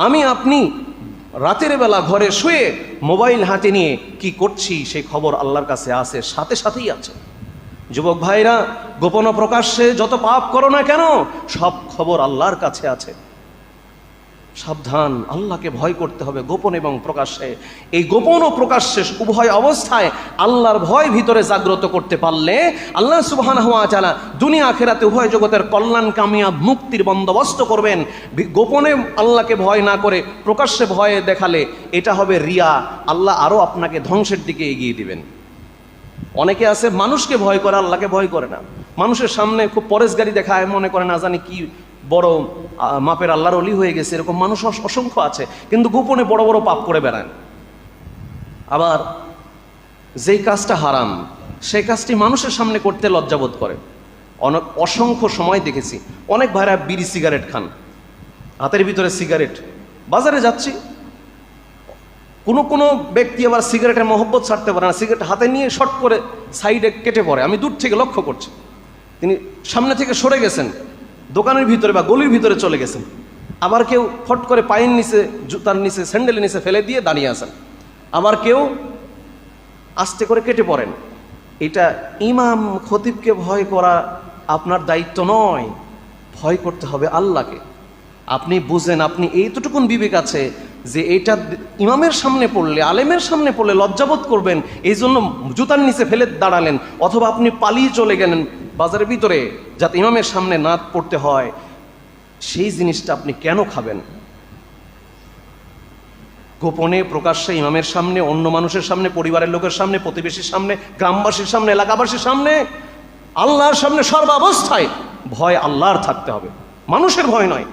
আমি আপনি রাতের বেলা ঘরে শুয়ে মোবাইল হাতে নিয়ে কি করছি সেই খবর আল্লাহর কাছে আছে, সাথে সাথেই আছে। যুবক ভাইরা, গোপন প্রকাশ্যে যত পাপ করো না কেন, সব খবর আল্লাহর কাছে আছে। সাবধান, আল্লাহকে ভয় করতে হবে গোপন এবং প্রকাশ্যে। এই গোপন ও প্রকাশ্যে উভয় অবস্থায় আল্লাহর ভয় ভিতরে জাগ্রত করতে পারলে আল্লাহ সুবহানাহু ওয়া তাআলা দুনিয়া আখিরাতে উভয় জগতের কল্যাণ কামিয়াব মুক্তির বন্দোবস্ত করবেন। গোপনে আল্লাহকে ভয় না করে প্রকাশ্যে ভয় দেখালে এটা হবে রিয়া, আল্লাহ আরও আপনাকে ধ্বংসের দিকে এগিয়ে দিবেন। অনেকে আছে মানুষকে ভয় করে, আল্লাহকে ভয় করে না। মানুষের সামনে খুব পরেশগারি দেখায়, মনে করে না জানি কি বড় মাপের আল্লাহর ওলি হয়ে গেছে, এরকম মানুষ অসংখ্য আছে, কিন্তু গোপনে বড় বড় পাপ করে বেড়ান। আবার যেই কাজটা হারাম সেই কাজটি মানুষের সামনে করতে লজ্জাবোধ করে। অসংখ্য সময় দেখেছি অনেক ভাইরা বিড়ি সিগারেট খান, হাতের ভিতরে সিগারেট। বাজারে যাচ্ছি, কোনো ব্যক্তি আবার সিগারেটের মহব্বত ছাড়তে পারে না, সিগারেট হাতে নিয়ে শর্ট করে সাইডে কেটে পড়ে। আমি দূর থেকে লক্ষ্য করছি, তিনি সামনে থেকে সরে গেছেন, দোকানের ভিতরে বা গলির ভিতরে চলে গেছেন। আবার কেউ ফট করে পায়ের নিচে, জুতার নিচে, স্যান্ডেলের নিচে ফেলে দিয়ে দাঁড়িয়ে আছেন। আবার কেউ আস্তে করে কেটে পড়েন। এটা ইমাম খতিবকে ভয় করা আপনার দায়িত্ব নয়, ভয় করতে হবে আল্লাহকে। আপনি বুঝেন, আপনি এইটুকুন বিবেক আছে যে এটা ইমামের সামনে পড়লে, আলেমের সামনে পড়লে লজ্জাবোধ করবেন, এই জন্য জুতার নিচে ফেলে দাঁড়ালেন, অথবা আপনি পালিয়ে চলে গেলেন বাজারের ভিতরে যাতে ইমামের সামনে না পড়তে হয়। সেই জিনিসটা আপনি কেন খাবেন? গোপনে প্রকাশ্যে ইমামের সামনে, অন্য মানুষের সামনে, পরিবারের লোকের সামনে, প্রতিবেশীর সামনে, গ্রামবাসীর সামনে, এলাকাবাসীর সামনে, আল্লাহর সামনে সর্বাবস্থায় ভয় আল্লাহর থাকতে হবে, মানুষের ভয় নয়।